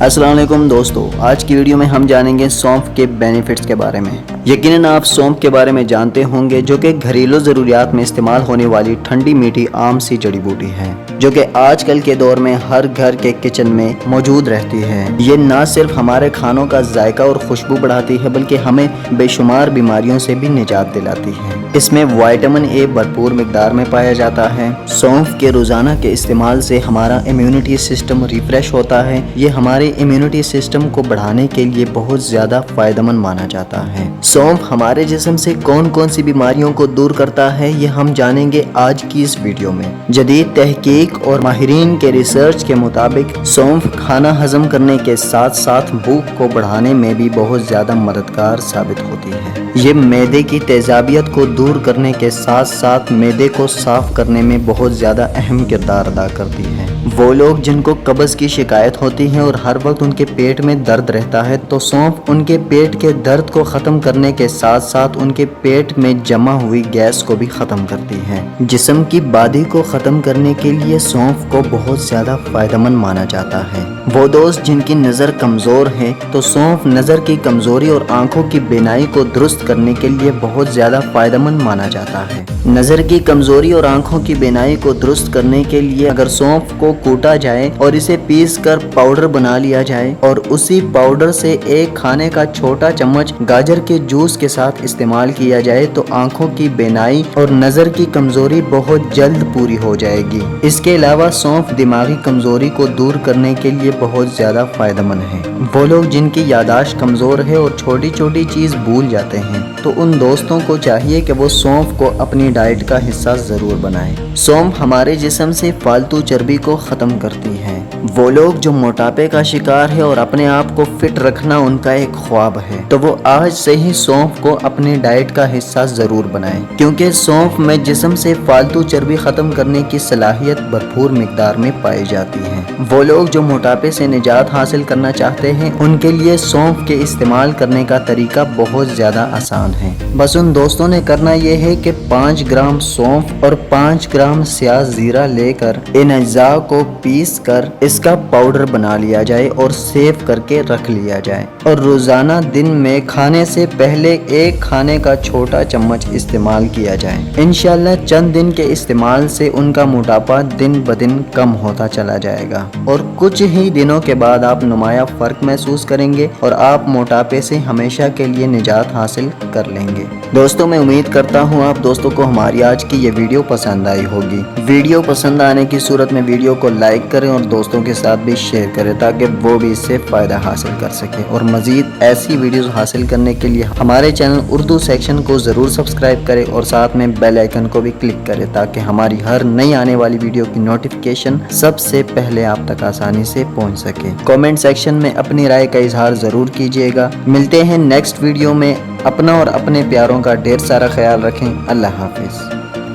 अस्सलाम वालेकुम दोस्तों, आज की वीडियो में हम जानेंगे सौंफ के बेनिफिट्स के बारे में। यकीनन आप सौंफ के बारे में जानते होंगे, जो कि घरेलू ज़रूरियात में इस्तेमाल होने वाली ठंडी मीठी आम सी जड़ी बूटी है, जो कि आजकल के दौर में हर घर के किचन में मौजूद रहती है। ये न सिर्फ हमारे खानों का जायका और खुशबू बढ़ाती है, बल्कि हमें बेशुमार बीमारियों से भी निजात दिलाती है। इसमें विटामिन ए भरपूर मिकदार में पाया जाता है। सौंफ के रोज़ाना के इस्तेमाल से हमारा इम्यूनिटी सिस्टम रिफ्रेश होता है। ये हमारे इम्यूनिटी सिस्टम को बढ़ाने के लिए बहुत ज़्यादा फ़ायदेमंद माना जाता है। सौंफ हमारे जिस्म से कौन कौन सी बीमारियों को दूर करता है, ये हम जानेंगे आज की इस वीडियो में। जदीद तहकीक और माहिरीन के रिसर्च के मुताबिक सौंफ खाना हजम करने के साथ साथ भूख को बढ़ाने में भी बहुत ज़्यादा मददगार साबित होती है। ये मैदे की तेजाबियत को दूर करने के साथ साथ मैदे को साफ करने में बहुत ज़्यादा अहम किरदार अदा करती है। वो लोग जिनको कब्ज़ की शिकायत होती है और हर वक्त उनके पेट में दर्द रहता है, तो सौंफ उनके पेट के दर्द को ख़त्म करने के साथ साथ उनके पेट में जमा हुई गैस को भी ख़त्म करती है। जिस्म की बादी को ख़त्म करने के लिए सौंफ को बहुत ज़्यादा फ़ायदेमंद माना जाता है। वो दोस्त जिनकी नज़र कमज़ोर है, तो सौंफ नज़र की कमज़ोरी और आँखों की बीनाई को दुरुस्त करने के लिए बहुत ज़्यादा फ़ायदेमंद माना जाता है। नज़र की कमज़ोरी और आँखों की बीनाई को दुरुस्त करने के लिए अगर सौंफ को कूटा जाए और इसे पीस कर पाउडर बना लिया जाए और उसी पाउडर से एक खाने का छोटा चम्मच गाजर के जूस के साथ इस्तेमाल किया जाए, तो आँखों की बीनाई और नज़र की कमज़ोरी बहुत जल्द पूरी हो जाएगी। इसके अलावा सौंफ दिमागी कमज़ोरी को दूर करने के लिए बहुत ज़्यादा फ़ायदेमंद है। वो लोग जिनकी यादाश्त कमज़ोर है और छोटी छोटी चीज़ भूल जाते हैं, तो उन दोस्तों को चाहिए कि वो सौंफ को अपनी डाइट का हिस्सा ज़रूर बनाएं। सौंफ हमारे जिस्म से फालतू चर्बी को ख़त्म करती है। वो लोग जो मोटापे का शिकार है और अपने आप को फिट रखना उनका एक ख्वाब है, तो वो आज से ही सौंफ को अपनी डाइट का हिस्सा ज़रूर बनाएं, क्योंकि सौंफ में जिस्म से फालतू चर्बी ख़त्म करने की सलाहियत भरपूर मिकदार में पाई जाती है। वो लोग जो मोटापे से निजात हासिल करना चाहते हैं, उनके लिए सौंफ के इस्तेमाल करने का तरीका बहुत ज़्यादा आसान है। बस उन दोस्तों ने करना ये है कि 5 ग्राम सौंफ और 5 ग्राम स्याह ज़ीरा लेकर इन अज्जा को पीस कर इसका पाउडर बना लिया जाए और सेव करके रख लिया जाए, और रोज़ाना दिन में खाने से पहले एक खाने का छोटा चम्मच इस्तेमाल किया जाए। इंशाल्लाह चंद दिन के इस्तेमाल से उनका मोटापा दिन ब दिन कम होता चला जाएगा और कुछ ही दिनों के बाद आप नुमाया फ़र्क महसूस करेंगे और आप मोटापे से हमेशा के लिए निजात हासिल कर लेंगे। दोस्तों, मैं उम्मीद करता हूँ आप दोस्तों को हमारी आज की ये वीडियो पसंद आई होगी। वीडियो पसंद आने की सूरत में वीडियो को लाइक करें और दोस्तों के साथ भी शेयर करें, ताकि वो भी इससे फ़ायदा हासिल कर सकें। और मज़ीद ऐसी वीडियोस हासिल करने के लिए हमारे चैनल उर्दू सेक्शन को ज़रूर सब्सक्राइब करें और साथ में बेल आइकन को भी क्लिक करें, ताकि हमारी हर नई आने वाली वीडियो की नोटिफिकेशन सबसे पहले आप तक आसानी से पहुँच सके। कॉमेंट सेक्शन में अपनी राय का इजहार ज़रूर कीजिएगा। मिलते हैं नेक्स्ट वीडियो में। अपना और अपने प्यारों का ढेर सारा ख्याल रखें। अल्लाह हाफिज़।